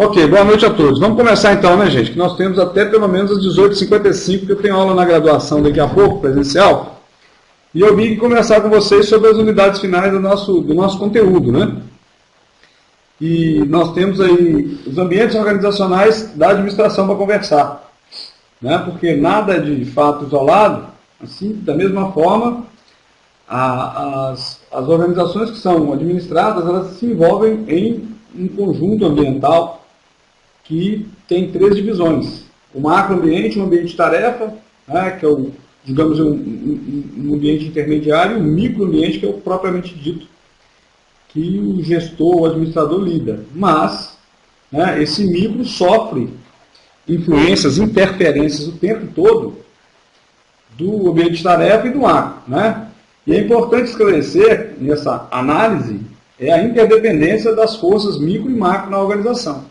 Ok, boa noite a todos. Vamos começar então, né, gente? Que nós temos até pelo menos às 18h55, que eu tenho aula na graduação daqui a pouco, presencial. E eu vim conversar com vocês sobre as unidades finais do nosso conteúdo, né? E nós temos aí os ambientes organizacionais da administração para conversar, né? Porque nada de fato isolado, assim, da mesma forma, as organizações que são administradas, elas se envolvem em um conjunto ambiental que tem 3 divisões. O macroambiente, um ambiente de tarefa, né, que é o, digamos, um ambiente intermediário, e o microambiente, que é o propriamente dito, que o gestor, o administrador lida. Mas, né, esse micro sofre influências, interferências o tempo todo do ambiente de tarefa e do macro, né? E é importante esclarecer, nessa análise, a interdependência das forças micro e macro na organização.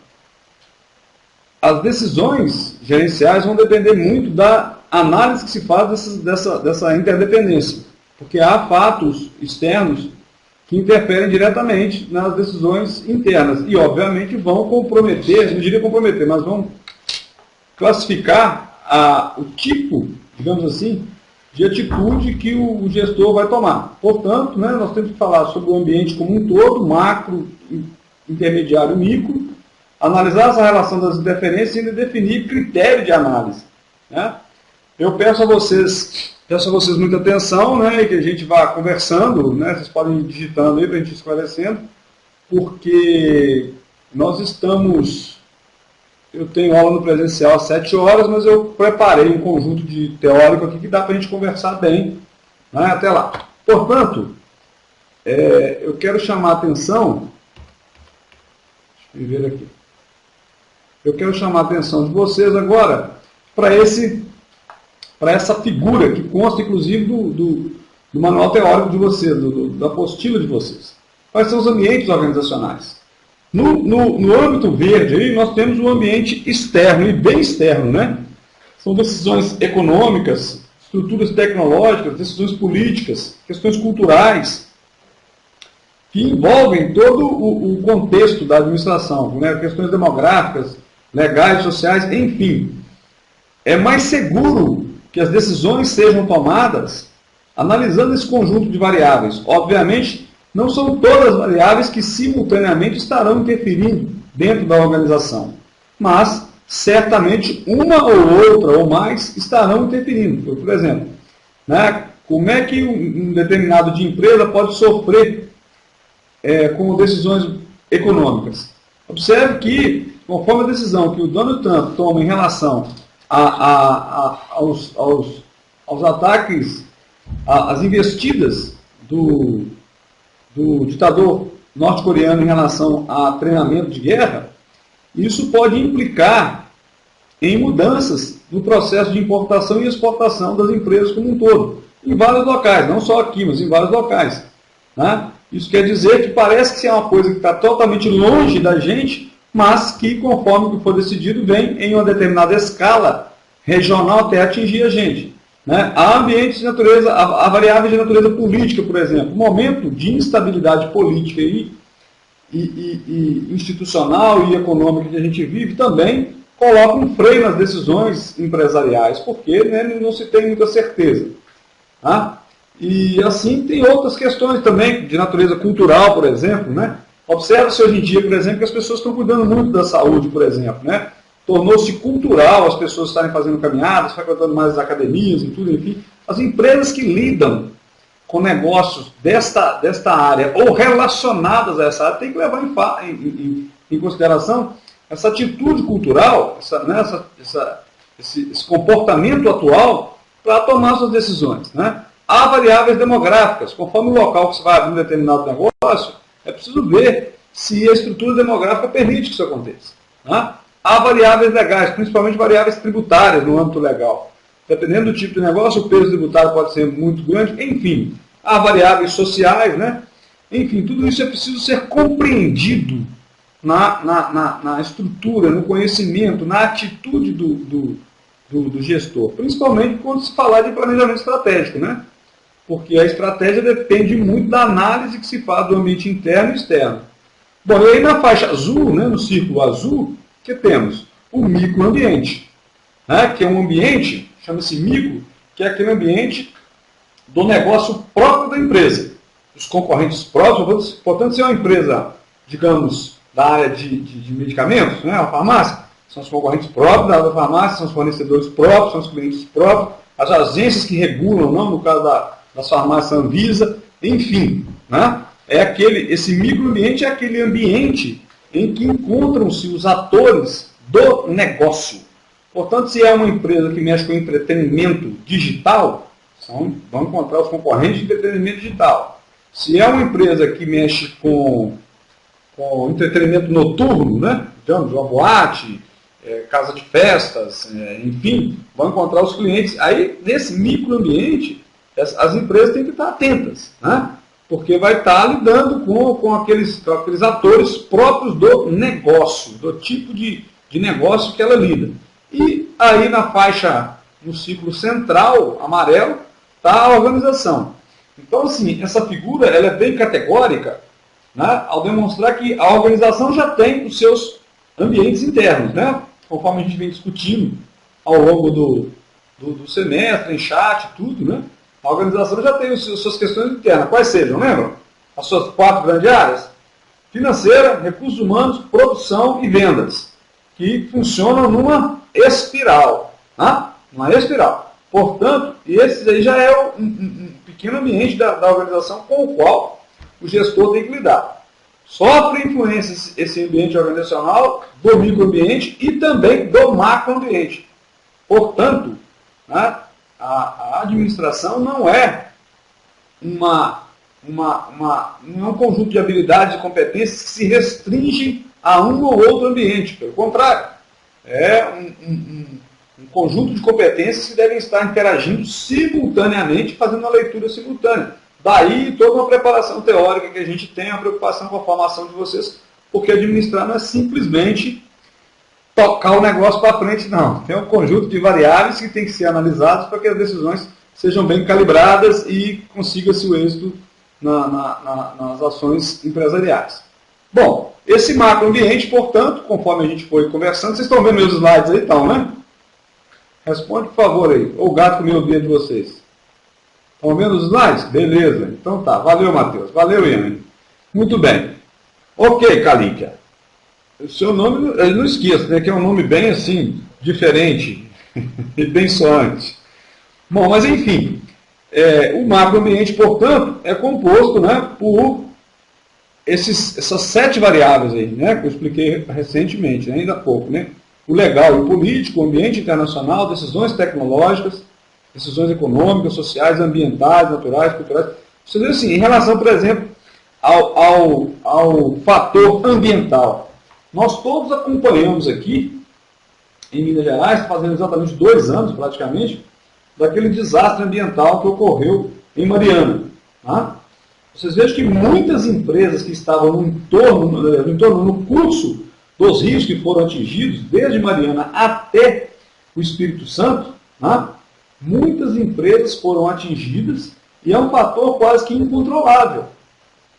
As decisões gerenciais vão depender muito da análise que se faz dessa interdependência, porque há fatos externos que interferem diretamente nas decisões internas e, obviamente, vão comprometer, não diria comprometer, mas vão classificar o tipo, digamos assim, de atitude que o gestor vai tomar. Portanto, né, nós temos que falar sobre o ambiente como um todo, macro, intermediário, micro, analisar essa relação das interferências e definir critério de análise, né? Eu peço a vocês muita atenção, né, e que a gente vá conversando, né, vocês podem ir digitando aí para a gente ir esclarecendo, porque nós estamos... Eu tenho aula no presencial às 7 horas, mas eu preparei um conjunto de teórico aqui que dá para a gente conversar bem, né, até lá. Portanto, eu quero chamar a atenção... Deixa eu ver aqui. Eu quero chamar a atenção de vocês agora para essa figura que consta, inclusive, do manual teórico de vocês, da apostila de vocês. Quais são os ambientes organizacionais? No âmbito verde, aí, nós temos um ambiente externo, e bem externo, né? São decisões econômicas, estruturas tecnológicas, decisões políticas, questões culturais, que envolvem todo o contexto da administração, né? Questões demográficas, legais, sociais, enfim. É mais seguro que as decisões sejam tomadas analisando esse conjunto de variáveis. Obviamente, não são todas as variáveis que simultaneamente estarão interferindo dentro da organização, mas certamente uma ou outra ou mais estarão interferindo. Por exemplo, né, como é que um determinado de empresa pode sofrer com decisões econômicas? Observe que, conforme a decisão que o Donald Trump toma em relação aos ataques, às investidas do ditador norte-coreano em relação a treinamento de guerra, isso pode implicar em mudanças no processo de importação e exportação das empresas como um todo, em vários locais, não só aqui, mas em vários locais, né? Isso quer dizer que parece que é uma coisa que está totalmente longe da gente, mas que, conforme o que for decidido, vem em uma determinada escala regional até atingir a gente, né? Há ambientes de natureza, há variáveis de natureza política, por exemplo. O momento de instabilidade política e institucional e econômica que a gente vive também coloca um freio nas decisões empresariais, porque, né, não se tem muita certeza, tá? E assim tem outras questões também de natureza cultural, por exemplo, né? Observa-se hoje em dia, por exemplo, que as pessoas estão cuidando muito da saúde, por exemplo, né? Tornou-se cultural as pessoas estarem fazendo caminhadas, frequentando mais as academias e tudo, enfim. As empresas que lidam com negócios desta área ou relacionadas a essa área têm que levar em consideração essa atitude cultural, esse comportamento atual para tomar suas decisões, né? Há variáveis demográficas. Conforme o local que você vai abrir um determinado negócio, é preciso ver se a estrutura demográfica permite que isso aconteça, né? Há variáveis legais, principalmente variáveis tributárias no âmbito legal. Dependendo do tipo de negócio, o peso tributário pode ser muito grande. Enfim, há variáveis sociais, né? Enfim, tudo isso é preciso ser compreendido na estrutura, no conhecimento, na atitude do gestor. Principalmente quando se falar de planejamento estratégico, né? Porque a estratégia depende muito da análise que se faz do ambiente interno e externo. Bom, e aí na faixa azul, né, no círculo azul, que temos o microambiente, né, que é um ambiente, chama-se micro, que é aquele ambiente do negócio próprio da empresa. Os concorrentes próprios, portanto, se é uma empresa, digamos, da área de medicamentos, né, a farmácia, são os concorrentes próprios da área da farmácia, são os fornecedores próprios, são os clientes próprios, as agências que regulam, não, no caso das farmácias Anvisa, enfim, né? Esse microambiente é aquele ambiente em que encontram-se os atores do negócio. Portanto, se é uma empresa que mexe com entretenimento digital, vão encontrar os concorrentes de entretenimento digital. Se é uma empresa que mexe com entretenimento noturno, né? Digamos, uma boate, casa de festas, enfim, vão encontrar os clientes. Aí, nesse microambiente, as empresas têm que estar atentas, né? Porque vai estar lidando com aqueles atores próprios do negócio, do tipo de negócio que ela lida. E aí na faixa, no círculo central, amarelo, está a organização. Então, assim, essa figura ela é bem categórica, né, ao demonstrar que a organização já tem os seus ambientes internos, né, conforme a gente vem discutindo ao longo do semestre, em chat, tudo, né? A organização já tem as suas questões internas. Quais sejam, lembram? As suas 4 grandes áreas? Financeira, recursos humanos, produção e vendas. Que funcionam numa espiral. Tá? Uma espiral. Portanto, esse aí já é um pequeno ambiente da organização com o qual o gestor tem que lidar. Sofre influência esse ambiente organizacional do microambiente e também do macroambiente. Portanto, né, a administração não é não é um conjunto de habilidades e competências que se restringem a um ou outro ambiente. Pelo contrário, é um conjunto de competências que devem estar interagindo simultaneamente, fazendo uma leitura simultânea. Daí toda uma preparação teórica que a gente tem, a preocupação com a formação de vocês, porque administrar não é simplesmente tocar o negócio para frente, não. Tem um conjunto de variáveis que tem que ser analisados para que as decisões sejam bem calibradas e consiga-se o êxito nas ações empresariais. Bom, esse macroambiente, portanto, conforme a gente foi conversando, vocês estão vendo meus slides aí, então, né? Responde, por favor, aí. Ou o gato comeu o dedo de vocês. Estão vendo os slides? Beleza. Então tá. Valeu, Matheus. Valeu, Ian. Muito bem. Ok, Kalíkia. O seu nome, eu não esqueça, né, que é um nome bem assim, diferente e bem soante. Bom, mas enfim, o macroambiente, portanto, é composto, né, por essas 7 variáveis aí, né, que eu expliquei recentemente, ainda há pouco, né? O legal e o político, o ambiente internacional, decisões tecnológicas, decisões econômicas, sociais, ambientais, naturais, culturais. Você vê assim, em relação, por exemplo, ao fator ambiental. Nós todos acompanhamos aqui, em Minas Gerais, fazendo exatamente 2 anos, praticamente, daquele desastre ambiental que ocorreu em Mariana. Tá? Vocês vejam que muitas empresas que estavam no curso dos rios que foram atingidos, desde Mariana até o Espírito Santo, tá? Muitas empresas foram atingidas e é um fator quase que incontrolável.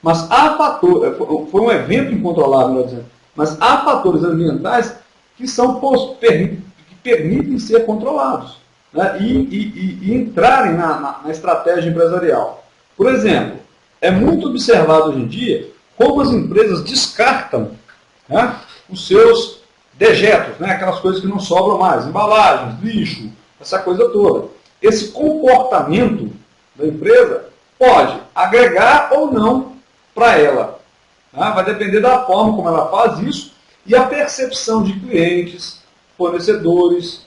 Mas foi um evento incontrolável, melhor dizendo. Mas há fatores ambientais que permitem ser controlados, né, e entrarem na estratégia empresarial. Por exemplo, é muito observado hoje em dia como as empresas descartam, né, os seus dejetos, né, aquelas coisas que não sobram mais, embalagens, lixo, essa coisa toda. Esse comportamento da empresa pode agregar ou não para ela. Vai depender da forma como ela faz isso e a percepção de clientes, fornecedores,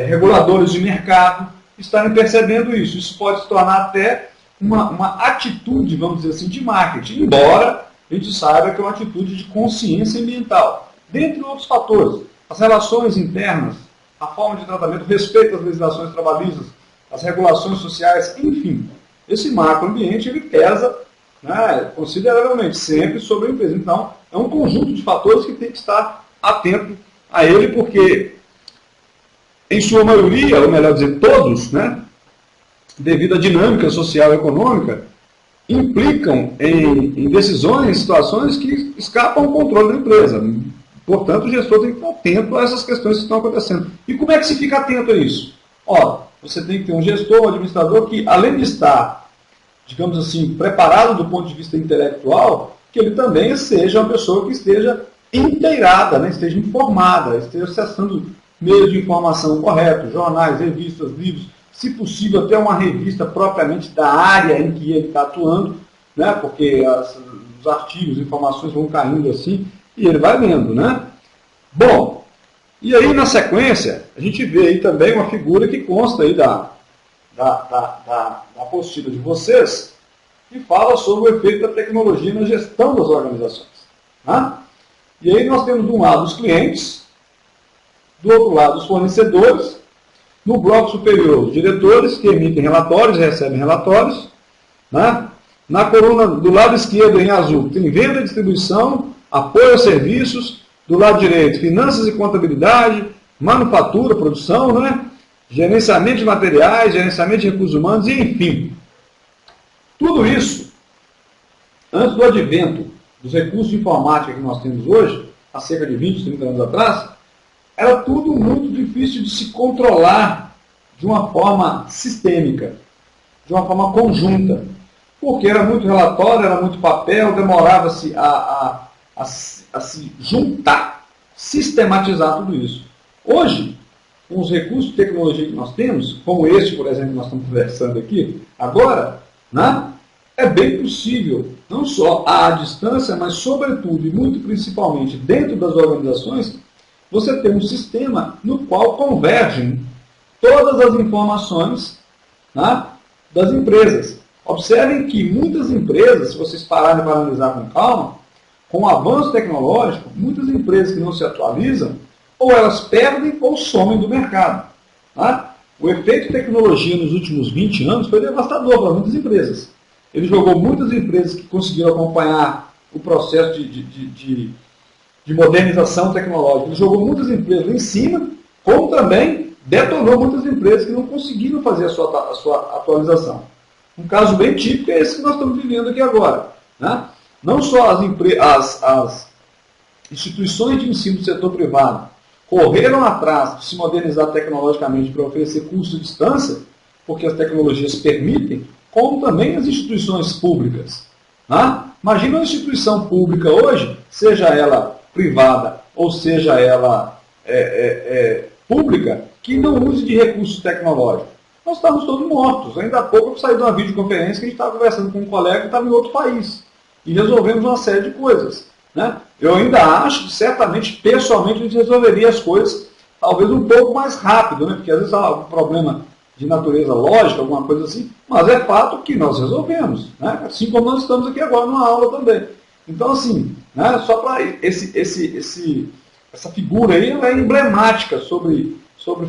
reguladores de mercado estarem percebendo isso. Isso pode se tornar até uma atitude, vamos dizer assim, de marketing, embora a gente saiba que é uma atitude de consciência ambiental. Dentre outros fatores, as relações internas, a forma de tratamento, o respeito às legislações trabalhistas, as regulações sociais, enfim. Esse macroambiente ele pesa, né, consideravelmente, sempre sobre a empresa. Então, é um conjunto de fatores que tem que estar atento a ele, porque, em sua maioria, ou melhor dizer, todos, né, devido à dinâmica social e econômica, implicam em decisões, em situações que escapam ao controle da empresa. Portanto, o gestor tem que estar atento a essas questões que estão acontecendo. E como é que se fica atento a isso? Ora, você tem que ter um gestor, um administrador que, além de estar, digamos assim, preparado do ponto de vista intelectual, que ele também seja uma pessoa que esteja inteirada, né? Esteja informada, esteja acessando meios de informação corretos, jornais, revistas, livros, se possível até uma revista propriamente da área em que ele está atuando, né? Porque os artigos, informações vão caindo assim, e ele vai lendo, né? Bom, e aí na sequência, a gente vê aí também uma figura que consta aí da apostila de vocês, que fala sobre o efeito da tecnologia na gestão das organizações. Né? E aí nós temos de um lado os clientes, do outro lado os fornecedores, no bloco superior os diretores, que emitem relatórios e recebem relatórios. Né? Na coluna do lado esquerdo, em azul, tem venda e distribuição, apoio a serviços, do lado direito, finanças e contabilidade, manufatura, produção, né? Gerenciamento de materiais, gerenciamento de recursos humanos, e enfim. Tudo isso, antes do advento dos recursos de informática que nós temos hoje, há cerca de 20, 30 anos atrás, era tudo muito difícil de se controlar de uma forma sistêmica, de uma forma conjunta. Porque era muito relatório, era muito papel, demorava-se a se juntar, sistematizar tudo isso. Hoje, com os recursos de tecnologia que nós temos, como este, por exemplo, que nós estamos conversando aqui, agora, né, é bem possível, não só à distância, mas sobretudo e muito principalmente dentro das organizações, você ter um sistema no qual convergem todas as informações, né, das empresas. Observem que muitas empresas, se vocês pararem para analisar com calma, com o avanço tecnológico, muitas empresas que não se atualizam, ou elas perdem ou somem do mercado. Tá? O efeito tecnologia nos últimos 20 anos foi devastador para muitas empresas. Ele jogou muitas empresas que conseguiram acompanhar o processo de modernização tecnológica. Ele jogou muitas empresas lá em cima, como também detonou muitas empresas que não conseguiram fazer a sua atualização. Um caso bem típico é esse que nós estamos vivendo aqui agora. Né? Não só as instituições de ensino do setor privado correram atrás de se modernizar tecnologicamente para oferecer cursos à distância, porque as tecnologias permitem, como também as instituições públicas. Né? Imagina uma instituição pública hoje, seja ela privada ou seja ela pública, que não use de recursos tecnológicos. Nós estamos todos mortos. Ainda há pouco eu saí de uma videoconferência que a gente estava conversando com um colega que estava em outro país. E resolvemos uma série de coisas. Né? Eu ainda acho que, certamente, pessoalmente, a gente resolveria as coisas talvez um pouco mais rápido, né? Porque às vezes há algum problema de natureza lógica, alguma coisa assim, mas é fato que nós resolvemos. Né? Assim como nós estamos aqui agora numa aula também. Então, assim, né? Só para essa figura aí, ela é emblemática sobre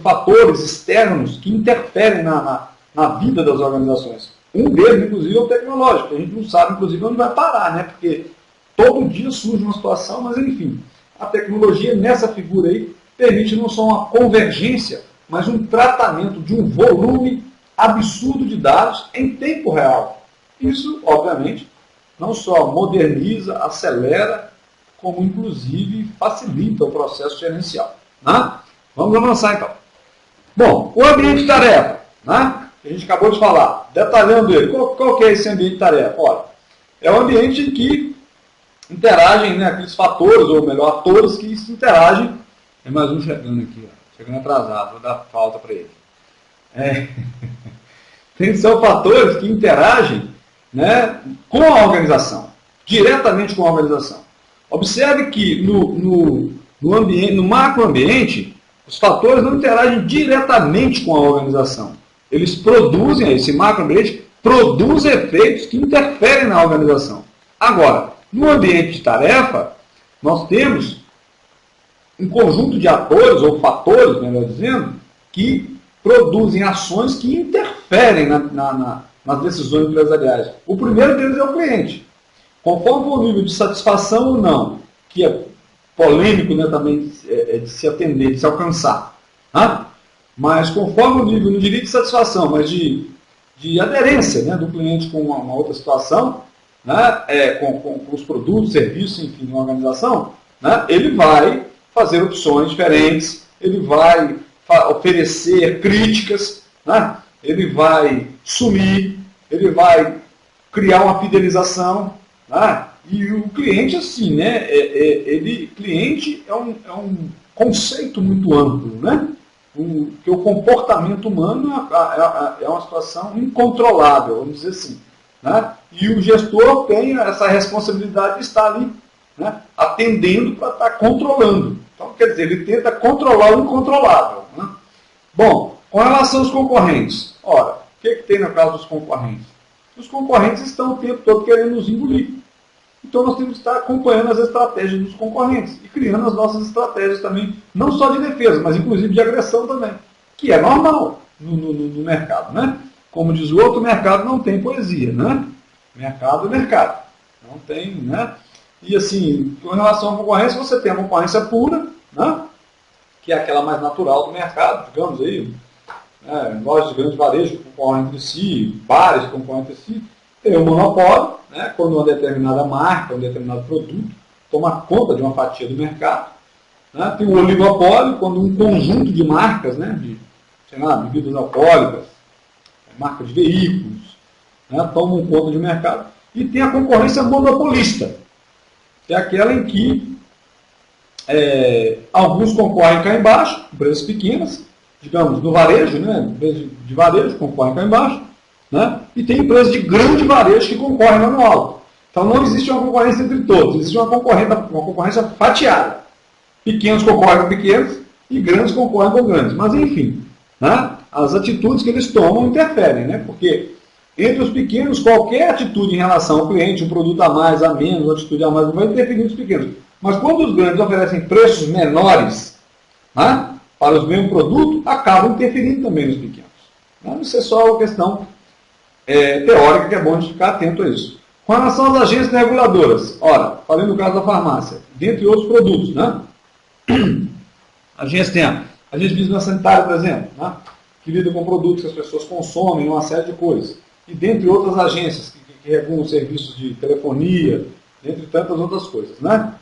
fatores externos que interferem na vida das organizações. Um deles, inclusive, é o tecnológico. A gente não sabe, inclusive, onde vai parar, né? Porque todo dia surge uma situação, mas, enfim, a tecnologia, nessa figura aí, permite não só uma convergência, mas um tratamento de um volume absurdo de dados em tempo real. Isso, obviamente, não só moderniza, acelera, como, inclusive, facilita o processo gerencial. Né? Vamos avançar, então. Bom, o ambiente de tarefa, né? A gente acabou de falar, detalhando ele. Qual que é esse ambiente de tarefa? Olha, é um ambiente em que interagem, né, aqueles fatores, ou melhor, atores que se interagem. Tem mais um chegando aqui, ó, chegando atrasado, vou dar falta para ele. São fatores que interagem, né, com a organização, diretamente com a organização. Observe que no macroambiente, os fatores não interagem diretamente com a organização. Eles produzem, esse macroambiente produz efeitos que interferem na organização. Agora, no ambiente de tarefa, nós temos um conjunto de atores, ou fatores, melhor dizendo, que produzem ações que interferem nas decisões empresariais. O primeiro deles é o cliente. Conforme o nível de satisfação ou não, que é polêmico, né, também de se atender, de se alcançar. Né? Mas conforme o nível, não diria de satisfação, mas de de aderência, né, do cliente com uma outra situação, né, com os produtos, serviços, enfim, de uma organização, né, ele vai fazer opções diferentes, ele vai oferecer críticas, né, ele vai sumir, ele vai criar uma fidelização, né, e o cliente, assim, né, cliente é um conceito muito amplo, né? Porque o comportamento humano é uma situação incontrolável, vamos dizer assim. Né? E o gestor tem essa responsabilidade de estar ali, né, atendendo para estar controlando. Então, quer dizer, ele tenta controlar o incontrolável. Né? Bom, com relação aos concorrentes, ora, o que tem no caso dos concorrentes? Os concorrentes estão o tempo todo querendo nos engolir. Então nós temos que estar acompanhando as estratégias dos concorrentes e criando as nossas estratégias também, não só de defesa, mas inclusive de agressão também, que é normal no mercado. Né? Como diz o outro, o mercado não tem poesia. Né? Mercado é mercado. Não tem, né? E assim, com relação à concorrência, você tem a concorrência pura, né? Que é aquela mais natural do mercado, digamos aí, lojas de grande varejo que concorrem entre si, bares que concorrem entre si. Tem o monopólio, né, quando uma determinada marca, um determinado produto toma conta de uma fatia do mercado. Né? Tem o oligopólio, quando um conjunto de marcas, né, de, sei lá, bebidas alcoólicas, marca de veículos, né, tomam conta de mercado. E tem a concorrência monopolista, que é aquela em que alguns concorrem cá embaixo, empresas pequenas, digamos, no varejo, né, empresas de varejo concorrem cá embaixo, né? E tem empresas de grande varejo que concorrem lá no alto. Então não existe uma concorrência entre todos, existe uma concorrência fatiada. Pequenos concorrem com pequenos e grandes concorrem com grandes. Mas enfim, né? As atitudes que eles tomam interferem, né? Porque entre os pequenos, qualquer atitude em relação ao cliente, um produto a mais, a menos, uma atitude a mais, não vai interferir nos pequenos. Mas quando os grandes oferecem preços menores, né, para os mesmos produtos, acabam interferindo também nos pequenos. Né? Isso é só uma questão teórica que é bom de ficar atento a isso. Com relação às agências reguladoras, ora, falei no caso da farmácia, dentre outros produtos, né? A agência tem a agência de vigilância sanitária, por exemplo, né? Que lida com produtos que as pessoas consomem, uma série de coisas. E dentre outras agências que regulam serviços de telefonia, dentre tantas outras coisas, né?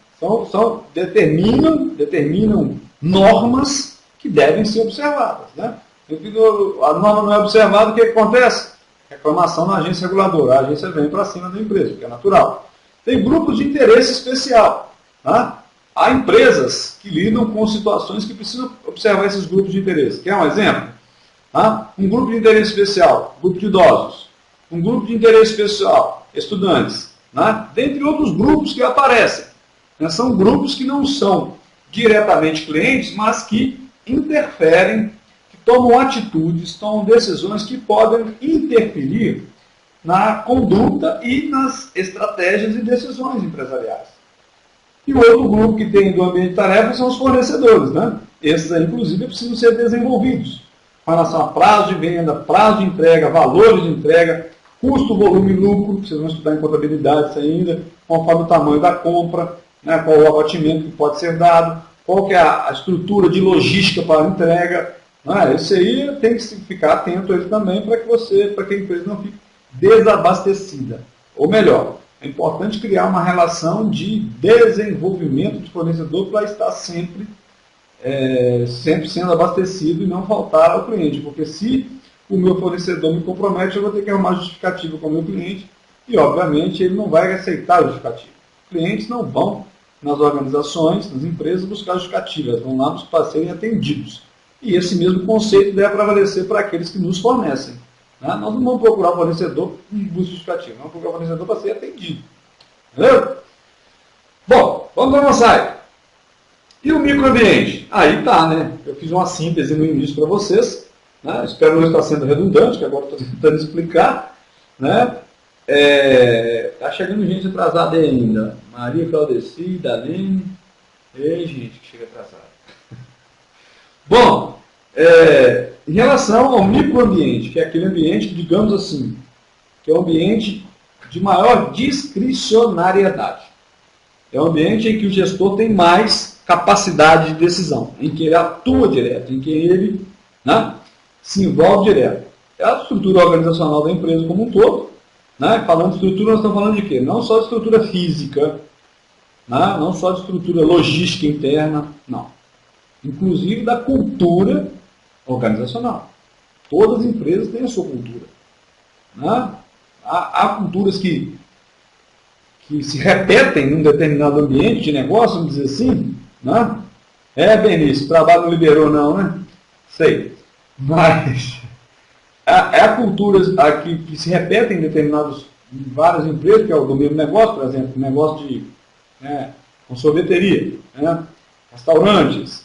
Determinam normas que devem ser observadas, né? A norma não é observada, o que acontece? Reclamação na agência reguladora. A agência vem para cima da empresa, que é natural. Tem grupos de interesse especial. Tá? Há empresas que lidam com situações que precisam observar esses grupos de interesse. Quer um exemplo? Tá? Um grupo de interesse especial, grupo de idosos. Um grupo de interesse especial, estudantes. Tá? Dentre outros grupos que aparecem. Né? São grupos que não são diretamente clientes, mas que interferem, tomam atitudes, tomam decisões que podem interferir na conduta e nas estratégias e decisões empresariais. E o outro grupo que tem do ambiente de tarefa são os fornecedores. Né? Esses aí, inclusive, precisam ser desenvolvidos com relação a prazo de venda, prazo de entrega, valores de entrega, custo, volume e lucro, vocês vão estudar em contabilidade isso ainda, conforme o tamanho da compra, né, qual o abatimento que pode ser dado, qual que é a estrutura de logística para a entrega. Esse aí tem que ficar atento a ele também para que a empresa não fique desabastecida. Ou melhor, é importante criar uma relação de desenvolvimento de fornecedor para estar sempre sendo abastecido e não faltar ao cliente. Porque se o meu fornecedor me compromete, eu vou ter que arrumar justificativa com o meu cliente e, obviamente, ele não vai aceitar a justificativa. Clientes não vão nas organizações, nas empresas, buscar justificativas, vão lá para serem atendidos. E esse mesmo conceito deve prevalecer para aqueles que nos fornecem. Né? Nós não vamos procurar o fornecedor em busca justificativa, vamos procurar o fornecedor para ser atendido. Entendeu? Bom, vamos avançar. E o microambiente? Aí tá, né? Eu fiz uma síntese no início para vocês. Né? Espero não estar sendo redundante, que agora estou tentando explicar. Né? Tá chegando gente atrasada ainda. Maria Claudeci, Dalene. Ei, gente, que chega atrasada. Bom, em relação ao microambiente, que é aquele ambiente, digamos assim, que é um ambiente de maior discricionariedade. É um ambiente em que o gestor tem mais capacidade de decisão, em que ele atua direto, em que ele, né, se envolve direto. é a estrutura organizacional da empresa como um todo. Né? Falando de estrutura, nós estamos falando de quê? Não só de estrutura física, né? Não só de estrutura logística interna, não. Inclusive da cultura organizacional. Todas as empresas têm a sua cultura. Né? Há culturas que se repetem num determinado ambiente de negócio, vamos dizer assim. Né? Benício, o trabalho não liberou não, né? Sei. Mas há culturas aqui que se repetem em várias empresas, que é o do mesmo negócio, por exemplo, negócio de com sorveteria, né? Restaurantes,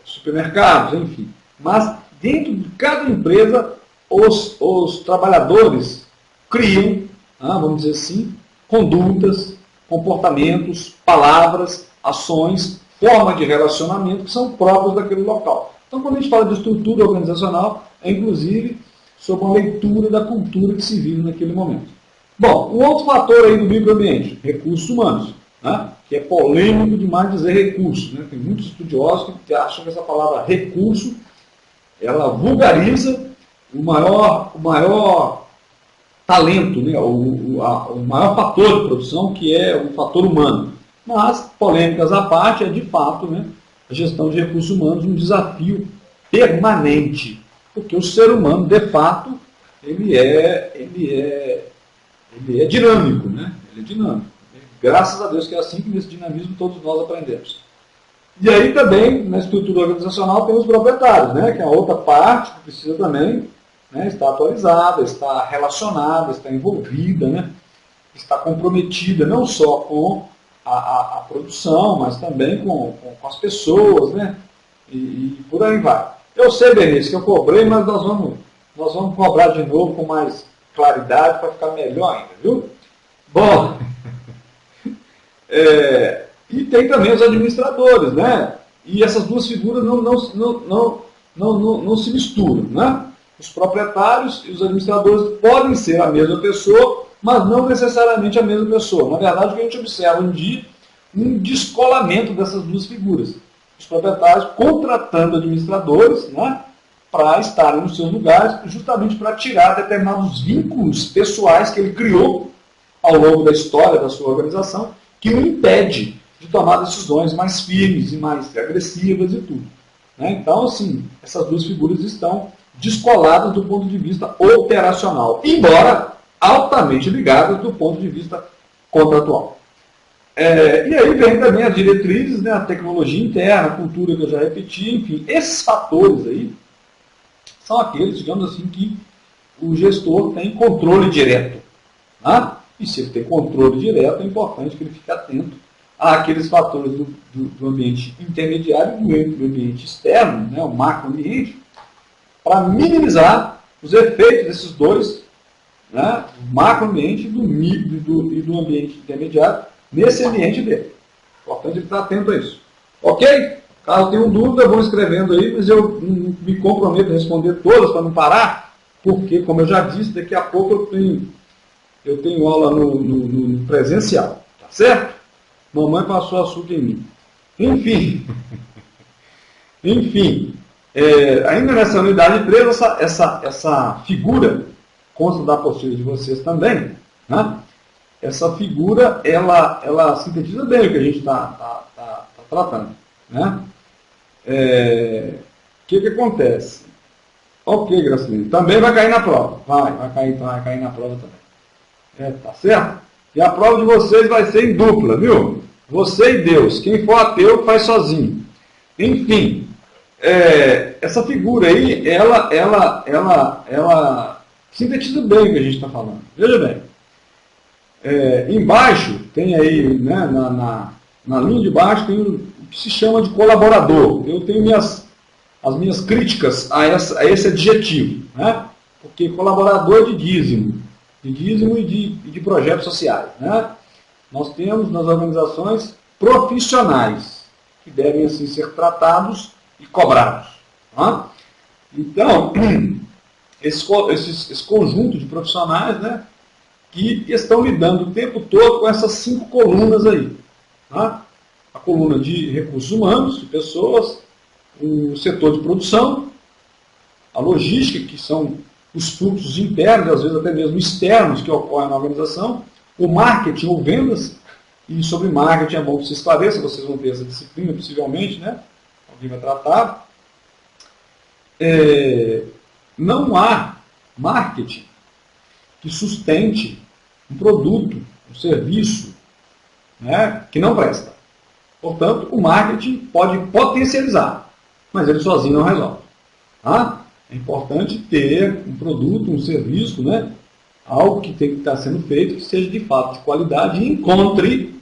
supermercados, enfim. Mas dentro de cada empresa, os trabalhadores criam, vamos dizer assim, condutas, comportamentos, palavras, ações, forma de relacionamento que são próprios daquele local. Então, quando a gente fala de estrutura organizacional, é inclusive sobre uma leitura da cultura que se vive naquele momento. Bom, um outro fator aí do microambiente, recursos humanos, né? Que é polêmico demais dizer recursos. Né? Tem muitos estudiosos que acham que essa palavra recurso, ela vulgariza o maior talento, né? o maior fator de produção, que é o fator humano. Mas, polêmicas à parte, é de fato, né, a gestão de recursos humanos um desafio permanente. Porque o ser humano, de fato, ele é dinâmico. Né? Ele é dinâmico. Graças a Deus que é assim que nesse dinamismo todos nós aprendemos. E aí também, na estrutura organizacional, tem os proprietários, né, que é a outra parte que precisa também, né, estar atualizada, estar relacionada, estar envolvida, né, estar comprometida não só com a produção, mas também com as pessoas, né, e por aí vai. Eu sei, Benício, que eu cobrei, mas nós vamos cobrar de novo com mais claridade para ficar melhor ainda, viu? Bom, e tem também os administradores, né? E essas duas figuras não se misturam, né? Os proprietários e os administradores podem ser a mesma pessoa, mas não necessariamente a mesma pessoa. Na verdade, o que a gente observa um dia, um descolamento dessas duas figuras. Os proprietários contratando administradores, né, para estarem nos seus lugares, justamente para tirar determinados vínculos pessoais que ele criou ao longo da história da sua organização, que o impede de tomar decisões mais firmes e mais agressivas e tudo. Né? Então, assim, essas duas figuras estão descoladas do ponto de vista operacional, embora altamente ligadas do ponto de vista contratual. E aí vem também as diretrizes, né, a tecnologia interna, a cultura que eu já repeti, enfim, esses fatores aí são aqueles, digamos assim, que o gestor tem controle direto. Tá? E se ele tem controle direto, é importante que ele fique atento àqueles fatores do ambiente intermediário e do ambiente externo, né, o macroambiente, para minimizar os efeitos desses dois, né, o macroambiente e do ambiente intermediário, nesse ambiente dele. Importante ele estar atento a isso. Ok? Caso tenham dúvida, vão escrevendo aí, mas eu me comprometo a responder todas para não parar, porque, como eu já disse, daqui a pouco eu tenho aula no presencial. Tá certo? Mamãe passou açúcar em mim. Enfim. Ainda nessa unidade 3, essa figura, consta da apostila de vocês também, né? Essa figura, ela sintetiza bem o que a gente está tratando. Né? O que acontece? Ok, Gracilino, também vai cair na prova. Vai cair na prova também. Tá certo? E a prova de vocês vai ser em dupla, viu? Você e Deus. Quem for ateu, faz sozinho. Enfim, essa figura aí, ela sintetiza bem o que a gente está falando. Veja bem. Embaixo, tem aí, né, na linha de baixo, tem o que se chama de colaborador. Eu tenho as minhas críticas a esse adjetivo, né? Porque colaborador é de dízimo e de projetos sociais. Né? Nós temos nas organizações profissionais que devem assim ser tratados e cobrados. Tá? Então, esse conjunto de profissionais, né, que estão lidando o tempo todo com essas 5 colunas aí. Tá? A coluna de recursos humanos, de pessoas, o setor de produção, a logística, que são os fluxos internos, às vezes até mesmo externos, que ocorrem na organização, o marketing ou vendas, e sobre marketing é bom que se esclareça, vocês vão ter essa disciplina, possivelmente, né? Alguém vai tratar. Não há marketing que sustente um produto, um serviço, né, que não presta. Portanto, o marketing pode potencializar, mas ele sozinho não resolve. Tá? É importante ter um produto, um serviço, né, algo que tem que estar sendo feito, que seja de fato de qualidade e encontre,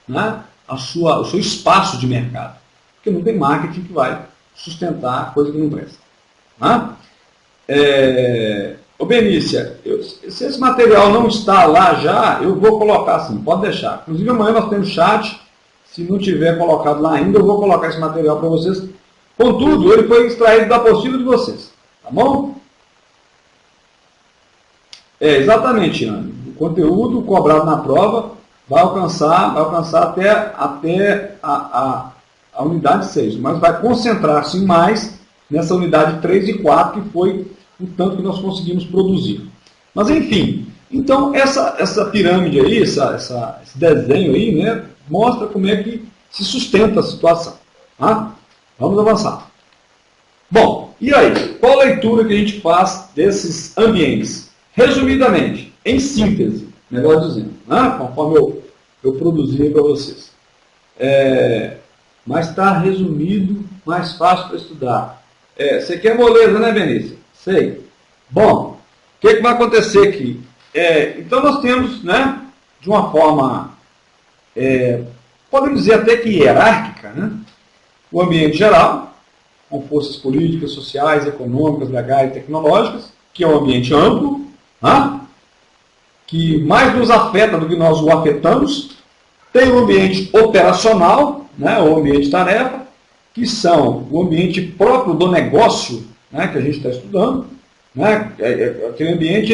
né, o seu espaço de mercado. Porque não tem marketing que vai sustentar coisa que não presta. Tá? Ô Benícia, se esse material não está lá já, eu vou colocar assim, pode deixar. Inclusive amanhã nós temos chat, se não tiver colocado lá ainda, eu vou colocar esse material para vocês. Contudo, ele foi extraído da apostila de vocês. Tá bom? Exatamente, Ana. O conteúdo cobrado na prova vai alcançar até a unidade 6, mas vai concentrar-se mais nessa unidade 3 e 4, que foi o tanto que nós conseguimos produzir. Mas, enfim, então essa pirâmide aí, esse desenho aí, né, mostra como é que se sustenta a situação. Tá? Vamos avançar. Bom, e aí? Qual a leitura que a gente faz desses ambientes? Resumidamente, em síntese, melhor dizendo, né, conforme eu produzi aí para vocês. Mas está resumido, mais fácil para estudar. Você quer moleza, né, Benícia? Sei. Bom, o que vai acontecer aqui? Então nós temos, né, de uma forma, podemos dizer até que hierárquica, né, o ambiente geral, com forças políticas, sociais, econômicas, legais e tecnológicas, que é um ambiente amplo, né, que mais nos afeta do que nós o afetamos. Tem o ambiente operacional, né, o ambiente tarefa, que são o ambiente próprio do negócio, né, que a gente está estudando, né, aquele ambiente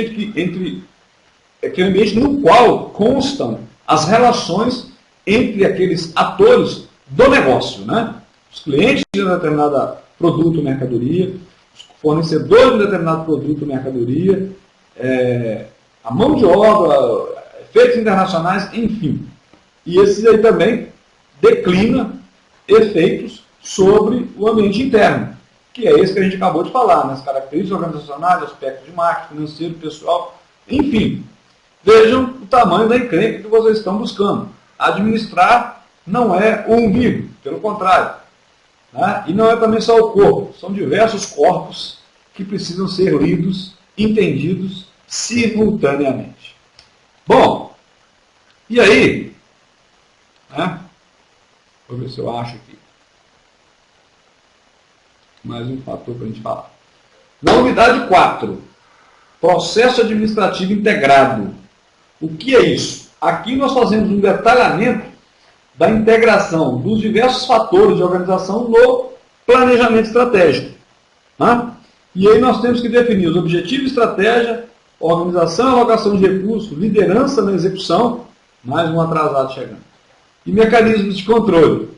aquele ambiente no qual constam as relações entre aqueles atores do negócio, né, os clientes de um determinado produto ou mercadoria, os fornecedores de um determinado produto ou mercadoria, a mão de obra, efeitos internacionais, enfim. E esses aí também declina efeitos sobre o ambiente interno, que é esse que a gente acabou de falar, né? As características organizacionais, aspectos de marketing, financeiro, pessoal, enfim. Vejam o tamanho da encrenca que vocês estão buscando. Administrar não é o umbigo, pelo contrário. Né? E não é também só o corpo, são diversos corpos que precisam ser lidos, entendidos simultaneamente. Bom, e aí, né? Vou ver se eu acho aqui mais um fator para a gente falar. Na unidade 4, processo administrativo integrado. O que é isso? Aqui nós fazemos um detalhamento da integração dos diversos fatores de organização no planejamento estratégico. Tá? E aí nós temos que definir os objetivos, estratégia, organização e alocação de recursos, liderança na execução, mais um atrasado chegando, e mecanismos de controle.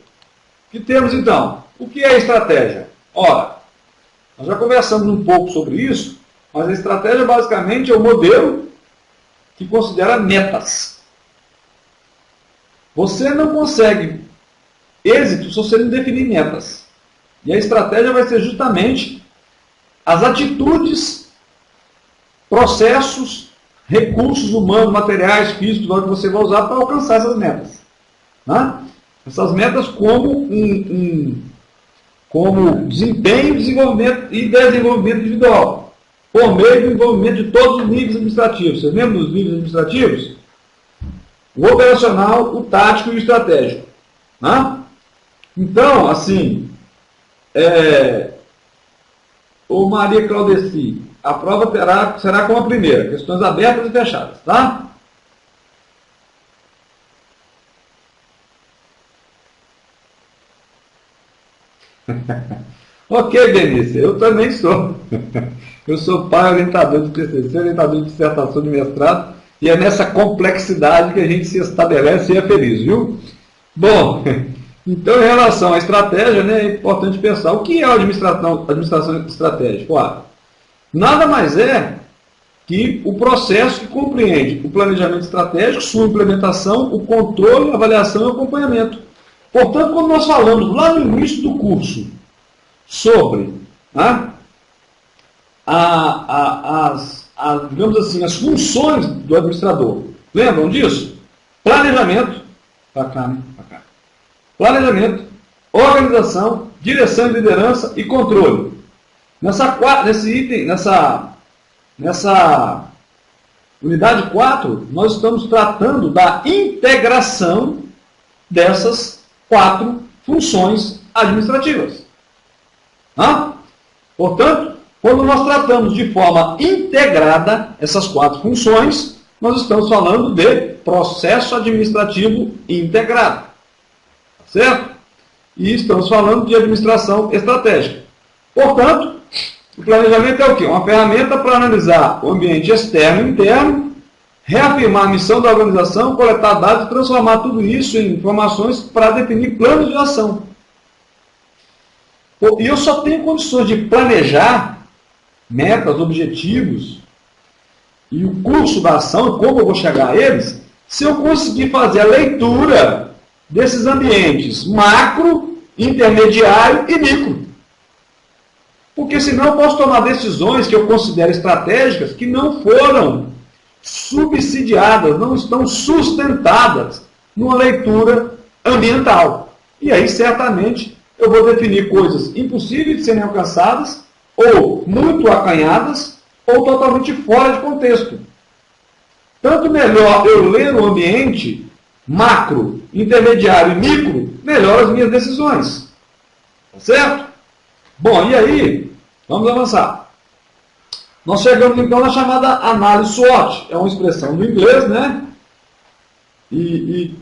Que temos então? O que é estratégia? Ora, nós já conversamos um pouco sobre isso, mas a estratégia basicamente é o modelo que considera metas. Você não consegue êxito se você não definir metas. E a estratégia vai ser justamente as atitudes, processos, recursos humanos, materiais, físicos, que você vai usar para alcançar essas metas. Né? Essas metas como como desempenho, desenvolvimento e desenvolvimento individual, por meio do envolvimento de todos os níveis administrativos. Vocês lembram dos níveis administrativos? O operacional, o tático e o estratégico. Né? Então, assim, ô Maria Claudeci, a prova será como a primeira, questões abertas e fechadas, tá? Ok, Benícia, eu também sou. Eu sou pai orientador de TCC, orientador de dissertação de mestrado, e é nessa complexidade que a gente se estabelece e é feliz, viu? Bom, então em relação à estratégia, né, é importante pensar o que é a administração estratégica. Claro, nada mais é que o processo que compreende o planejamento estratégico, sua implementação, o controle, a avaliação e o acompanhamento. Portanto, quando nós falamos lá no início do curso sobre digamos assim, as funções do administrador, lembram disso? Planejamento, para cá, né? Pra cá. Planejamento, organização, direção e liderança e controle. Nesse item, nessa unidade 4, nós estamos tratando da integração dessas 4 funções administrativas. Portanto, quando nós tratamos de forma integrada essas 4 funções, nós estamos falando de processo administrativo integrado. Certo? E estamos falando de administração estratégica. Portanto, o planejamento é o quê? Uma ferramenta para analisar o ambiente externo e interno, reafirmar a missão da organização, coletar dados e transformar tudo isso em informações para definir planos de ação. E eu só tenho condições de planejar metas, objetivos e o curso da ação, como eu vou chegar a eles, se eu conseguir fazer a leitura desses ambientes macro, intermediário e micro. Porque senão eu posso tomar decisões que eu considero estratégicas que não foram subsidiadas, não estão sustentadas numa leitura ambiental. E aí, certamente, eu vou definir coisas impossíveis de serem alcançadas, ou muito acanhadas, ou totalmente fora de contexto. Tanto melhor eu ler o ambiente macro, intermediário e micro, melhor as minhas decisões. Tá certo? Bom, e aí, vamos avançar. Nós chegamos então na chamada análise SWOT. É uma expressão do inglês, né? E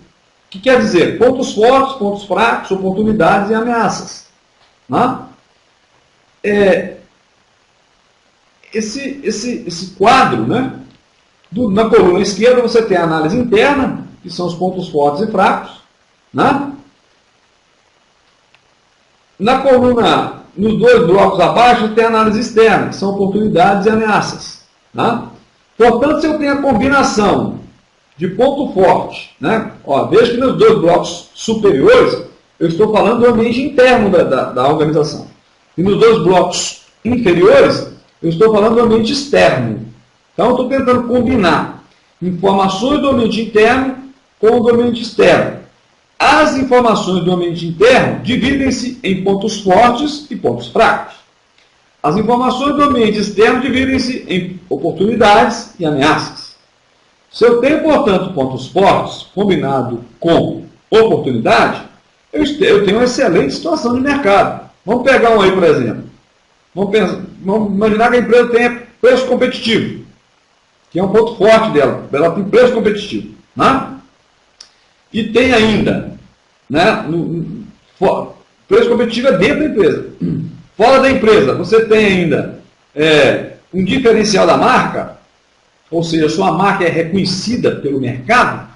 que quer dizer pontos fortes, pontos fracos, oportunidades e ameaças. Esse quadro, né? Na coluna esquerda você tem a análise interna, que são os pontos fortes e fracos. Na coluna, nos 2 blocos abaixo, tem a análise externa, que são oportunidades e ameaças. Portanto, se eu tenho a combinação de ponto forte, veja que nos 2 blocos superiores, eu estou falando do ambiente interno da organização. E nos 2 blocos inferiores, eu estou falando do ambiente externo. Então, eu estou tentando combinar informações do ambiente interno com o do ambiente externo. As informações do ambiente interno dividem-se em pontos fortes e pontos fracos. As informações do ambiente externo dividem-se em oportunidades e ameaças. Se eu tenho, portanto, pontos fortes combinado com oportunidade, eu tenho uma excelente situação de mercado. Vamos pegar um aí, por exemplo. Vamos imaginar que a empresa tenha preço competitivo, que é um ponto forte dela. Ela tem preço competitivo. E tem ainda, preço competitivo é dentro da empresa. Fora da empresa, você tem ainda um diferencial da marca, ou seja, sua marca é reconhecida pelo mercado,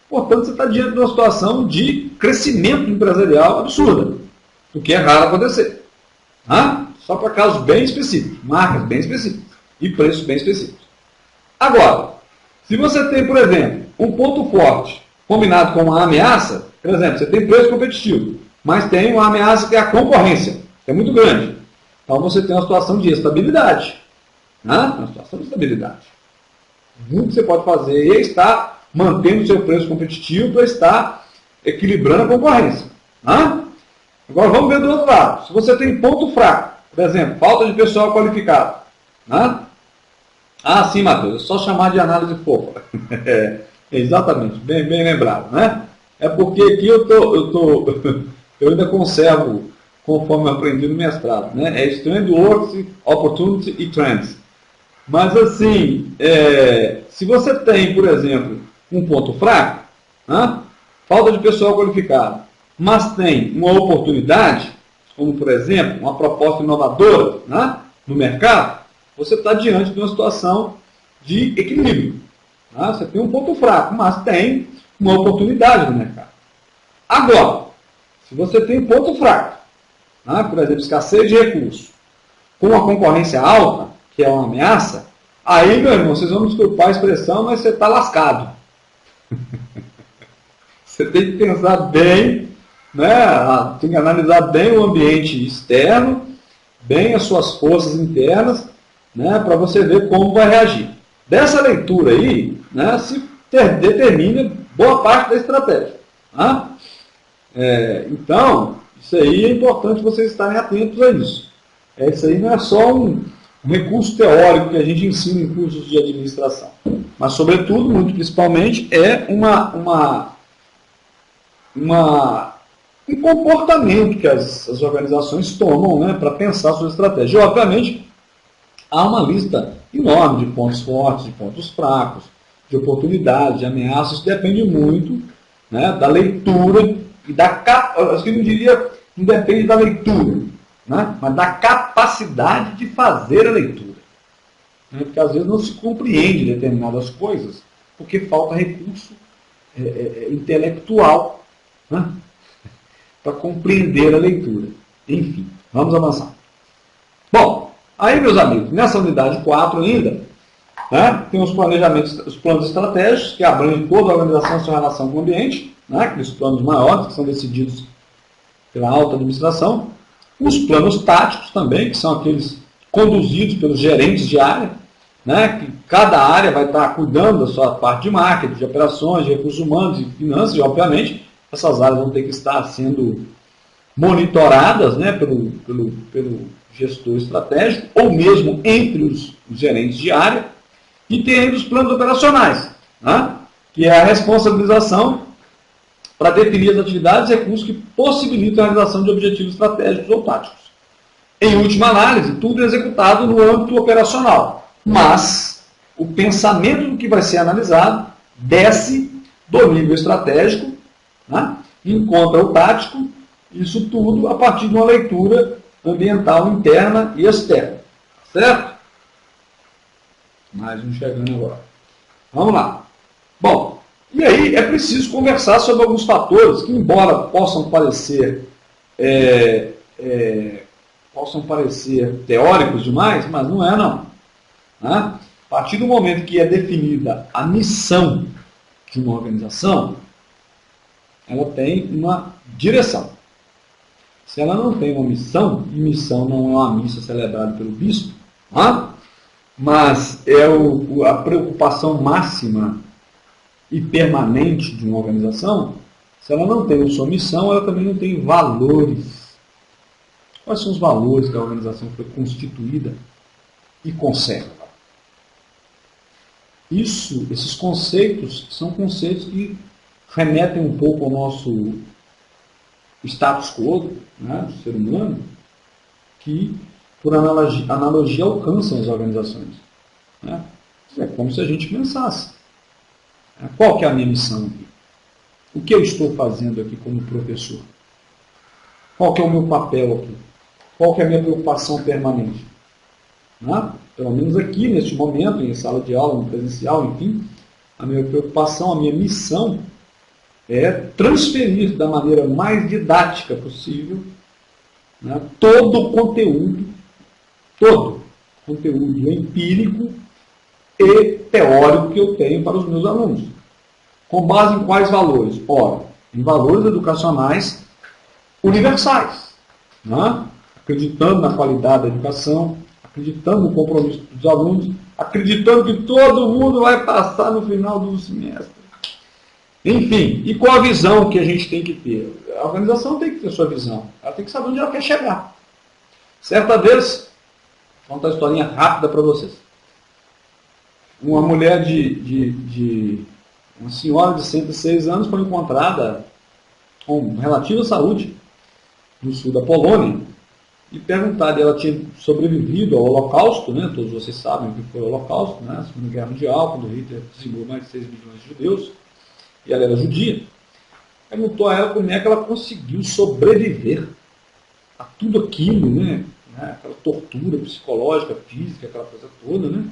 portanto, você está diante de uma situação de crescimento empresarial absurda, o que é raro acontecer. Só para casos bem específicos, marcas bem específicas e preços bem específicos. Agora, se você tem, por exemplo, um ponto forte combinado com uma ameaça, por exemplo, você tem preço competitivo, mas tem uma ameaça que é a concorrência, que é muito grande. Então você tem uma situação de estabilidade. Uma situação de estabilidade. O que você pode fazer é estar mantendo o seu preço competitivo para estar equilibrando a concorrência. Agora vamos ver do outro lado. Se você tem ponto fraco, por exemplo, falta de pessoal qualificado. Sim, Matheus, é só chamar de análise fofa. Exatamente, bem lembrado, É porque aqui eu ainda conservo, conforme eu aprendi no mestrado, É Strand Works, Opportunity e Trends. Mas assim, se você tem, por exemplo, um ponto fraco, falta de pessoal qualificado, mas tem uma oportunidade, como por exemplo, uma proposta inovadora no mercado, você está diante de uma situação de equilíbrio. Você tem um ponto fraco, mas tem uma oportunidade no mercado. Agora, se você tem um ponto fraco, por exemplo, escassez de recursos, com uma concorrência alta, que é uma ameaça, aí, meu irmão, vocês vão me desculpar a expressão, mas você está lascado. Você tem que pensar bem, né? Tem que analisar bem o ambiente externo, bem as suas forças internas, né? Para você ver como vai reagir. Dessa leitura aí, né, se determina boa parte da estratégia. Tá? Então, isso aí é importante vocês estarem atentos a isso. Isso aí não é só um recurso teórico que a gente ensina em cursos de administração, mas, sobretudo, muito principalmente, é um comportamento que as organizações tomam, né, para pensar suas estratégias. E, obviamente, há uma lista enorme de pontos fortes, de pontos fracos, de oportunidades, de ameaças. Isso depende muito, né, da leitura e da capacidade. Eu não diria, não depende da leitura, né, mas da capacidade de fazer a leitura. Né, porque às vezes não se compreende determinadas coisas porque falta recurso intelectual, né, para compreender a leitura. Enfim, vamos avançar. Bom, aí, meus amigos, nessa unidade 4 ainda, né, tem os planejamentos, os planos estratégicos, que abrangem toda a organização em sua relação com o ambiente, né, aqueles planos maiores, que são decididos pela alta administração. Os planos táticos também, que são aqueles conduzidos pelos gerentes de área, né, que cada área vai estar cuidando da sua parte de marketing, de operações, de recursos humanos e finanças, e, obviamente, essas áreas vão ter que estar sendo monitoradas, né, pelo gestor estratégico, ou mesmo entre os gerentes de área. E tem ainda os planos operacionais, né, que é a responsabilização para definir as atividades e recursos que possibilitam a realização de objetivos estratégicos ou táticos. Em última análise, tudo é executado no âmbito operacional, mas o pensamento do que vai ser analisado desce do nível estratégico, né, e encontra o tático, isso tudo a partir de uma leitura ambiental interna e externa. Certo? Mais um chegando agora. Vamos lá. Bom, e aí é preciso conversar sobre alguns fatores que, embora possam parecer teóricos demais, mas não é não. Né? A partir do momento que é definida a missão de uma organização, ela tem uma direção. Se ela não tem uma missão, e missão não é uma missa celebrada pelo bispo, tá? Mas é a preocupação máxima e permanente de uma organização, se ela não tem a sua missão, ela também não tem valores. Quais são os valores que a organização foi constituída e conserva? Esses conceitos são conceitos que remetem um pouco ao nosso status quo, né, do ser humano, que, por analogia, alcançam as organizações. Né? É como se a gente pensasse. Qual que é a minha missão aqui? O que eu estou fazendo aqui como professor? Qual que é o meu papel aqui? Qual que é a minha preocupação permanente? Né? Pelo menos aqui, neste momento, em sala de aula, no presencial, enfim, a minha preocupação, a minha missão é transferir da maneira mais didática possível, né, todo o conteúdo empírico e teórico que eu tenho para os meus alunos. Com base em quais valores? Ora, em valores educacionais universais, né? Acreditando na qualidade da educação, acreditando no compromisso dos alunos, acreditando que todo mundo vai passar no final do semestre. Enfim, e qual a visão que a gente tem que ter? A organização tem que ter sua visão. Ela tem que saber onde ela quer chegar. Certa vez, vou contar uma historinha rápida para vocês. Uma mulher uma senhora de 106 anos foi encontrada com relativa saúde no sul da Polônia e perguntada, ela tinha sobrevivido ao Holocausto, né? Todos vocês sabem o que foi o Holocausto, né? A Segunda Guerra Mundial, quando Hitler dizimou mais de 6 milhões de judeus, e ela era judia. Perguntou a ela como é que ela conseguiu sobreviver a tudo aquilo, né? Aquela tortura psicológica, física, aquela coisa toda, né?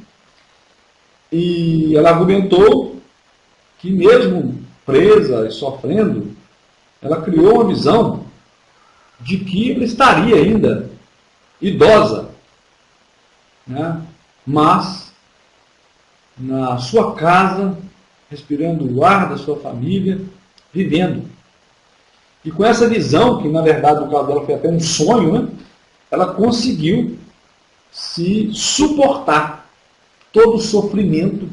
E ela argumentou que mesmo presa e sofrendo, ela criou uma visão de que ela estaria ainda idosa, né? mas na sua casa, respirando o ar da sua família, vivendo. E com essa visão, que na verdade no caso dela foi até um sonho, né? Ela conseguiu se suportar todo o sofrimento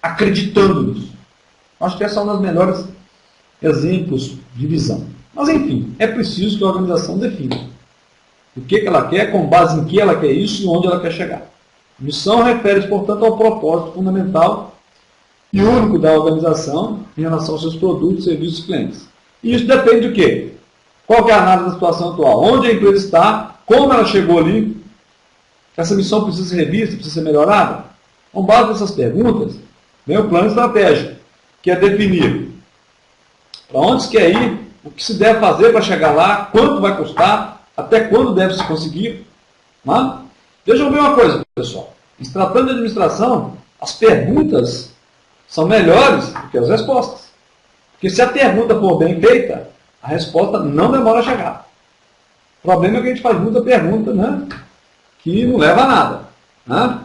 acreditando nisso. Acho que essa é um dos melhores exemplos de visão. Mas enfim, é preciso que a organização defina o que ela quer, com base em que ela quer isso e onde ela quer chegar. Missão refere-se, portanto, ao propósito fundamental e único da organização em relação aos seus produtos, serviços e clientes. E isso depende do quê? Qual que é a análise da situação atual? Onde a empresa está? Como ela chegou ali? Essa missão precisa ser revista? Precisa ser melhorada? Com base nessas perguntas, vem o plano estratégico, que é definir para onde se quer ir, o que se deve fazer para chegar lá, quanto vai custar, até quando deve se conseguir. Né? Vejam bem uma coisa, pessoal. Em se tratando de administração, as perguntas são melhores do que as respostas. Porque se a pergunta for bem feita, a resposta não demora a chegar. O problema é que a gente faz muita pergunta, né, que não leva a nada. Né?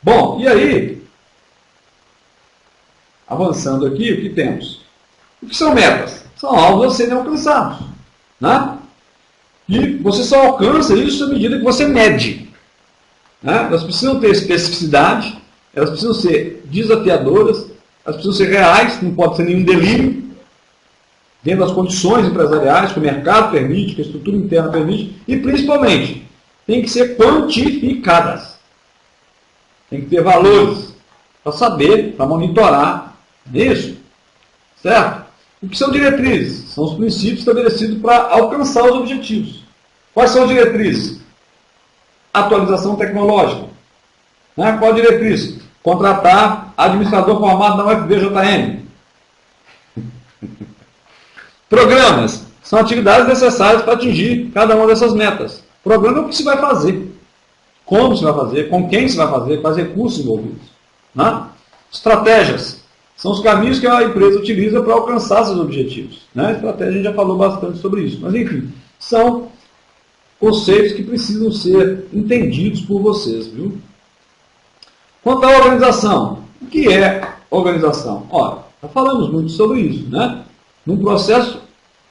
Bom, e aí, avançando aqui, o que temos? O que são metas? São alvos a serem alcançados. Né? E você só alcança isso à medida que você mede. Né? Elas precisam ter especificidade, elas precisam ser desafiadoras, elas precisam ser reais, não pode ser nenhum delírio, dentro das condições empresariais que o mercado permite, que a estrutura interna permite, e principalmente, tem que ser quantificadas. Tem que ter valores para saber, para monitorar. É isso? Certo? O que são diretrizes? São os princípios estabelecidos para alcançar os objetivos. Quais são as diretrizes? Atualização tecnológica. Né? Qual a diretriz? Contratar administrador formado na UFVJM. Programas são atividades necessárias para atingir cada uma dessas metas. Programa é o que se vai fazer, como se vai fazer, com quem se vai fazer, quais recursos envolvidos. Né? Estratégias são os caminhos que a empresa utiliza para alcançar seus objetivos. Né? Estratégia, a gente já falou bastante sobre isso. Mas, enfim, são conceitos que precisam ser entendidos por vocês. Viu? Quanto à organização, o que é organização? Ora, já falamos muito sobre isso. Né? Num processo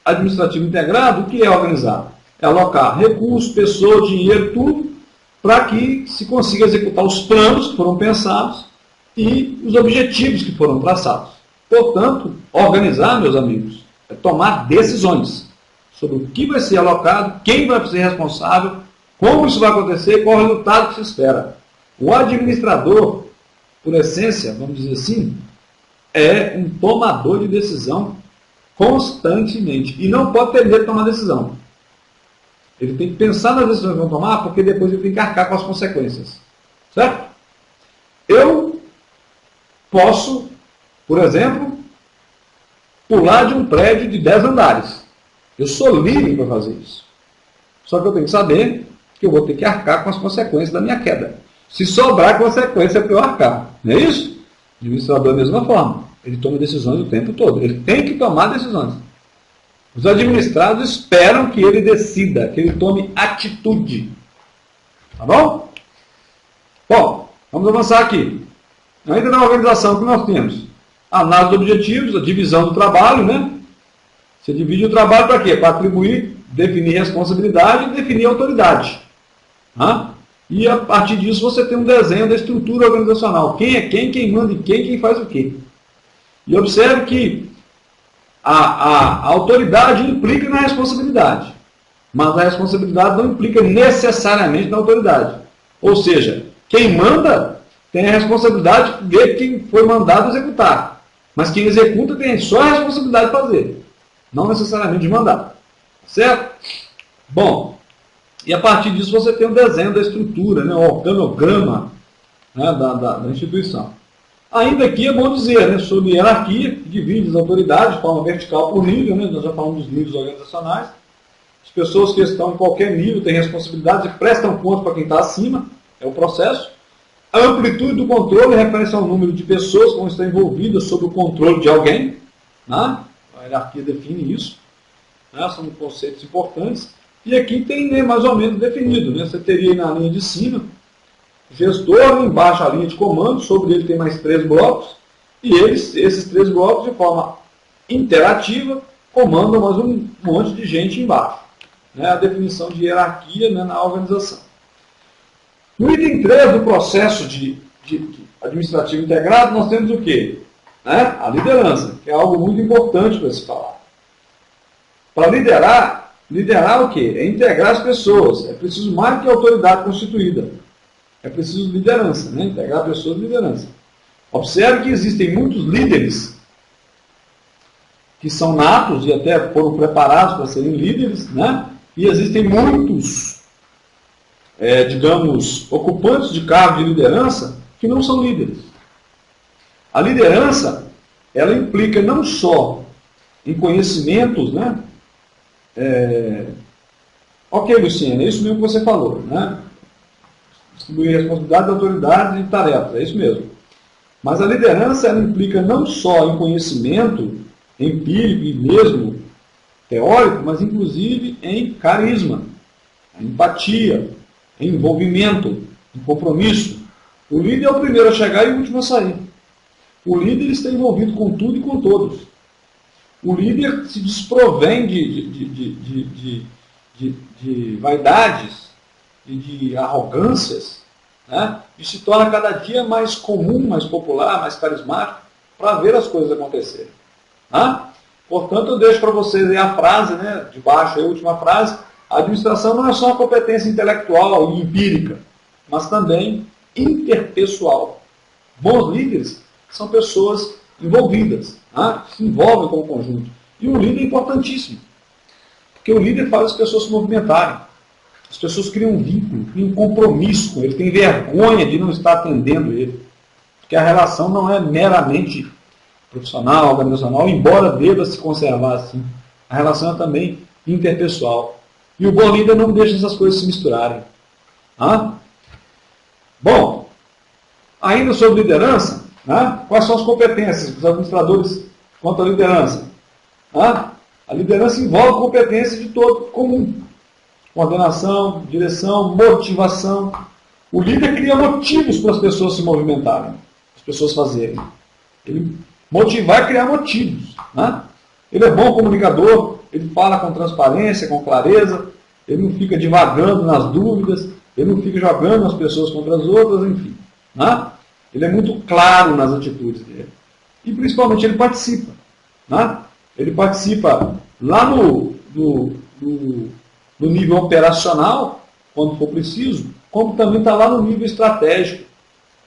administrativo integrado, o que é organizar? É alocar recursos, pessoas, dinheiro, tudo, para que se consiga executar os planos que foram pensados e os objetivos que foram traçados. Portanto, organizar, meus amigos, é tomar decisões sobre o que vai ser alocado, quem vai ser responsável, como isso vai acontecer, qual o resultado que se espera. O administrador, por essência, vamos dizer assim, é um tomador de decisão constantemente. E não pode ter medo de tomar decisão. Ele tem que pensar nas decisões que vão tomar, porque depois ele tem que arcar com as consequências. Certo? Eu posso, por exemplo, pular de um prédio de 10 andares. Eu sou livre para fazer isso. Só que eu tenho que saber que eu vou ter que arcar com as consequências da minha queda. Se sobrar consequência para eu arcar. Não é isso? O administrador da mesma forma. Ele toma decisões o tempo todo. Ele tem que tomar decisões. Os administrados esperam que ele decida, que ele tome atitude. Tá bom? Bom, vamos avançar aqui. Ainda na organização que nós temos a análise dos objetivos, a divisão do trabalho, né? Você divide o trabalho para quê? Para atribuir, definir responsabilidade e definir autoridade. Tá? E a partir disso você tem um desenho da estrutura organizacional. Quem é quem manda em quem faz o quê. E observe que a autoridade implica na responsabilidade, mas a responsabilidade não implica necessariamente na autoridade. Ou seja, quem manda tem a responsabilidade de ver quem foi mandado executar, mas quem executa tem só a responsabilidade de fazer, não necessariamente de mandar. Certo? Bom, e a partir disso você tem o desenho da estrutura, né, o organograma, né, da instituição. Ainda aqui é bom dizer, né, sobre hierarquia, que divide as autoridades de forma vertical por nível, né, nós já falamos dos níveis organizacionais. As pessoas que estão em qualquer nível têm responsabilidades e prestam conta para quem está acima, é o processo. A amplitude do controle refere-se ao número de pessoas que vão estar envolvidas sob o controle de alguém. Né? A hierarquia define isso. Né? São conceitos importantes. E aqui tem, né, mais ou menos definido. Né? Você teria aí na linha de cima gestor, embaixo a linha de comando, sobre ele tem mais 3 blocos, e esses 3 blocos, de forma interativa, comandam mais um monte de gente embaixo. Né? A definição de hierarquia, né, na organização. No item 3 do processo de administrativo integrado, nós temos o quê? Né? A liderança, que é algo muito importante para se falar. Para liderar o quê? É integrar as pessoas. É preciso mais que autoridade constituída. É preciso liderança, né? Integrar pessoas de liderança. Observe que existem muitos líderes que são natos e até foram preparados para serem líderes, né? E existem muitos, digamos, ocupantes de cargo de liderança que não são líderes. A liderança, ela implica não só em conhecimentos, né? Ok, Luciana, é isso mesmo que você falou, né? Distribuir responsabilidade, autoridade e tarefas, é isso mesmo. Mas a liderança, ela implica não só em conhecimento empírico e mesmo teórico, mas inclusive em carisma, em empatia, em envolvimento, em compromisso. O líder é o primeiro a chegar e o último a sair. O líder está envolvido com tudo e com todos. O líder se desprovém de vaidades e de arrogâncias, né? E se torna cada dia mais comum, mais popular, mais carismático, para ver as coisas acontecerem. Tá? Portanto, eu deixo para vocês aí a frase, né, de baixo, a última frase: a administração não é só uma competência intelectual e empírica, mas também interpessoal. Bons líderes são pessoas envolvidas, tá? Se envolvem com o conjunto. E o líder é importantíssimo, porque o líder faz as pessoas se movimentarem. As pessoas criam um vínculo, criam um compromisso com ele, têm vergonha de não estar atendendo ele. Porque a relação não é meramente profissional, organizacional, embora deva se conservar assim. A relação é também interpessoal. E o bom líder não deixa essas coisas se misturarem. Tá? Bom, ainda sobre liderança, né? Quais são as competências dos administradores quanto à liderança? Tá? A liderança envolve competência de todo comum. Coordenação, direção, motivação. O líder cria motivos para as pessoas se movimentarem, as pessoas fazerem. Ele motivar e criar motivos. Né? Ele é bom comunicador, ele fala com transparência, com clareza, ele não fica divagando nas dúvidas, ele não fica jogando as pessoas contra as outras, enfim. Né? Ele é muito claro nas atitudes dele. E principalmente ele participa. Né? Ele participa lá no nível operacional, quando for preciso, como também está lá no nível estratégico,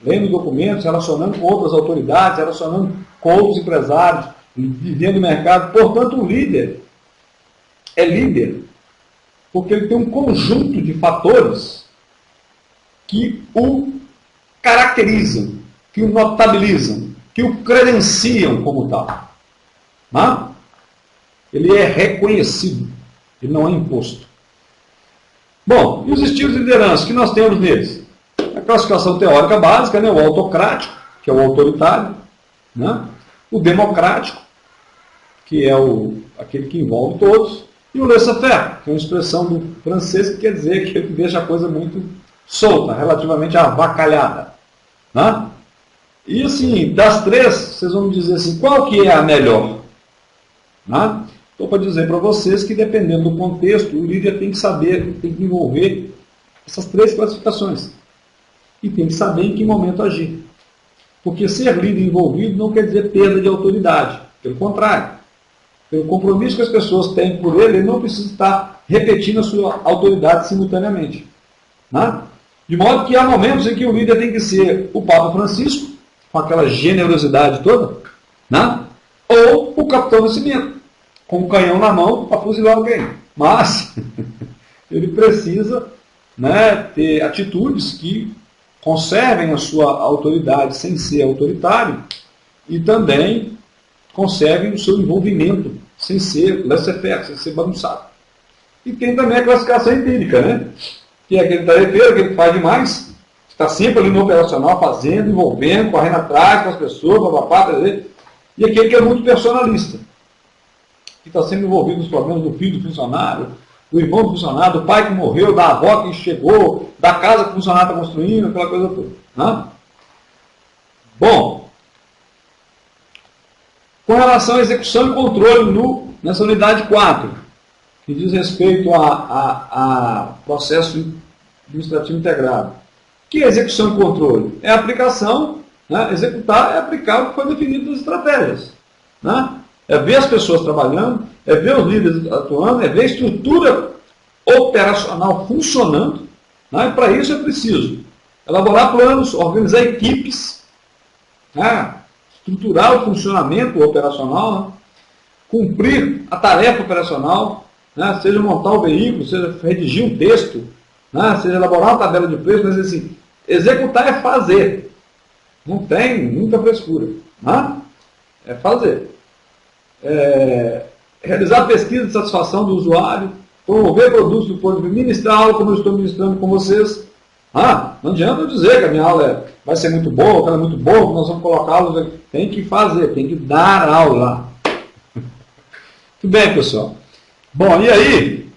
lendo documentos, relacionando com outras autoridades, relacionando com outros empresários, vivendo o mercado. Portanto, o líder é líder porque ele tem um conjunto de fatores que o caracterizam, que o notabilizam, que o credenciam como tal. Não? Ele é reconhecido, ele não é imposto. Bom, e os estilos de liderança que nós temos neles? A classificação teórica básica, né? O autocrático, que é o autoritário, né? O democrático, que é aquele que envolve todos, e o laissez-faire, que é uma expressão do francês que quer dizer que ele deixa a coisa muito solta, relativamente avacalhada. Né? E assim, das três, vocês vão me dizer assim, qual que é a melhor? Né? Estou para dizer para vocês que, dependendo do contexto, o líder tem que saber, tem que envolver essas três classificações. E tem que saber em que momento agir. Porque ser líder envolvido não quer dizer perda de autoridade. Pelo contrário. Pelo compromisso que as pessoas têm por ele, ele não precisa estar repetindo a sua autoridade simultaneamente. Né? De modo que há momentos em que o líder tem que ser o Papa Francisco, com aquela generosidade toda, né? Ou o Capitão Nascimento, com um canhão na mão para fuzilar alguém. Mas ele precisa, né, ter atitudes que conservem a sua autoridade sem ser autoritário e também conservem o seu envolvimento sem ser laissez-faire, sem ser bagunçado. E tem também a classificação empírica, né? Que é aquele tarefeiro, aquele que faz demais, está sempre ali no operacional, fazendo, envolvendo, correndo atrás com as pessoas, papapá, e aquele que é muito personalista, que está sempre envolvido nos problemas do filho do funcionário, do irmão do funcionário, do pai que morreu, da avó que chegou, da casa que o funcionário está construindo, aquela coisa toda. Né? Bom, com relação à execução e controle nessa unidade 4, que diz respeito a processo administrativo integrado. O que é execução e controle? É a aplicação, né? Executar é aplicar o que foi definido nas estratégias. Né? É ver as pessoas trabalhando, é ver os líderes atuando, é ver a estrutura operacional funcionando. Né? E para isso é preciso elaborar planos, organizar equipes, né? Estruturar o funcionamento operacional, né? Cumprir a tarefa operacional, né? Seja montar o veículo, seja redigir um texto, né? Seja elaborar uma tabela de preços, mas assim, executar é fazer. Não tem muita frescura. Né? É fazer. Realizar pesquisa de satisfação do usuário, promover produtos do ponto de vista, ministrar aula como eu estou ministrando com vocês. Não adianta eu dizer que a minha aula vai ser muito boa, que ela é muito boa, que nós vamos colocá-los aqui. Tem que fazer, tem que dar aula. Tudo bem, pessoal? Bom, e aí,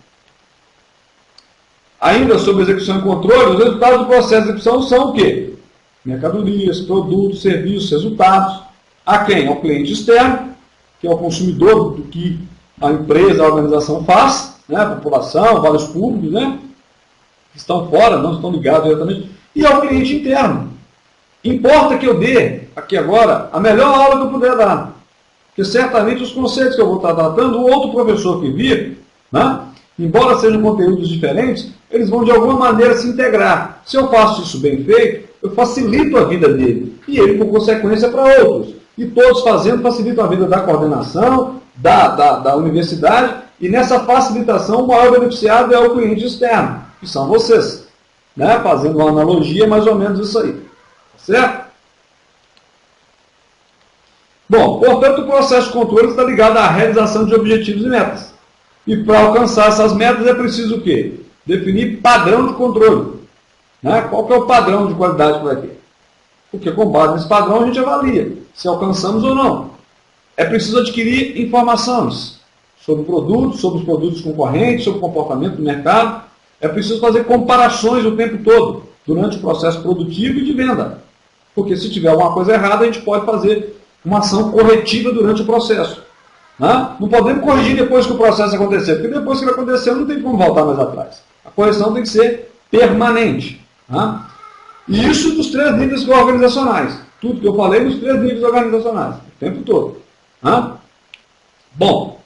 ainda sobre execução e controle, os resultados do processo de execução são o quê? Mercadorias, produtos, serviços, resultados. A quem? Ao cliente externo, que é o consumidor do que a empresa, a organização faz, né? A população, vários públicos, né? Que estão fora, não estão ligados diretamente, e ao cliente interno. Importa que eu dê, aqui agora, a melhor aula que eu puder dar. Porque certamente os conceitos que eu vou estar tratando, o outro professor que vir, né? Embora sejam conteúdos diferentes, eles vão de alguma maneira se integrar. Se eu faço isso bem feito, eu facilito a vida dele. E ele, por consequência, para outros. E todos fazendo, facilitam a vida da coordenação, da universidade, e nessa facilitação o maior beneficiado é o cliente externo, que são vocês. Né? Fazendo uma analogia, mais ou menos isso aí. Certo? Bom, portanto, o processo de controle está ligado à realização de objetivos e metas. E para alcançar essas metas é preciso o quê? Definir padrão de controle. Né? Qual que é o padrão de qualidade que vai ter? Porque com base nesse padrão a gente avalia se alcançamos ou não. É preciso adquirir informações sobre produtos, sobre os produtos concorrentes, sobre o comportamento do mercado. É preciso fazer comparações o tempo todo, durante o processo produtivo e de venda. Porque se tiver alguma coisa errada, a gente pode fazer uma ação corretiva durante o processo. Né? Não podemos corrigir depois que o processo acontecer, porque depois que ele aconteceu não tem como voltar mais atrás. A correção tem que ser permanente. Né? E isso dos 3 níveis organizacionais. Tudo que eu falei nos 3 níveis organizacionais, o tempo todo. Né? Bom,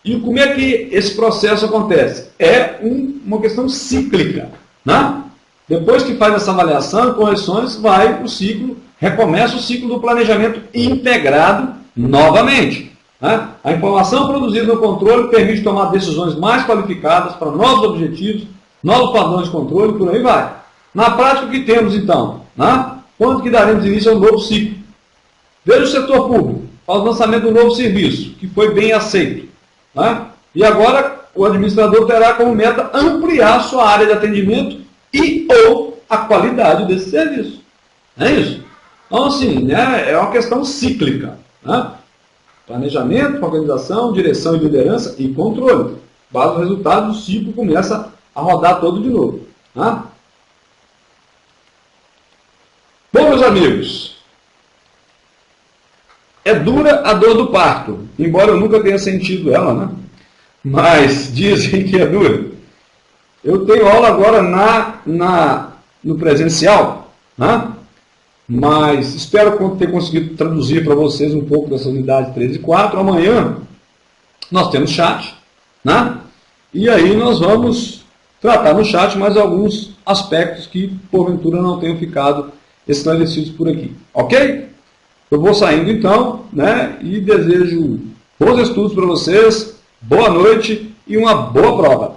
e como é que esse processo acontece? É uma questão cíclica. Né? Depois que faz essa avaliação e correções, vai para o ciclo, recomeça o ciclo do planejamento integrado novamente. Né? A informação produzida no controle permite tomar decisões mais qualificadas para novos objetivos, novos padrões de controle, por aí vai. Na prática, o que temos então? Né? Quando que daremos início a um novo ciclo? Veja o setor público, faz o lançamento de um novo serviço, que foi bem aceito. Né? E agora o administrador terá como meta ampliar sua área de atendimento e ou a qualidade desse serviço. Não é isso? Então, assim, né, é uma questão cíclica. Né? Planejamento, organização, direção e liderança e controle. Base o resultado, o ciclo começa a rodar todo de novo. Né? Bom, meus amigos, é dura a dor do parto, embora eu nunca tenha sentido ela, né? Mas dizem que é dura. Eu tenho aula agora no presencial, né? Mas espero ter conseguido traduzir para vocês um pouco dessa unidade 3 e 4. Amanhã nós temos chat, né? E aí nós vamos tratar no chat mais alguns aspectos que porventura não tenham ficado esclarecidos por aqui. Ok? Eu vou saindo então, né? E desejo bons estudos para vocês, boa noite e uma boa prova.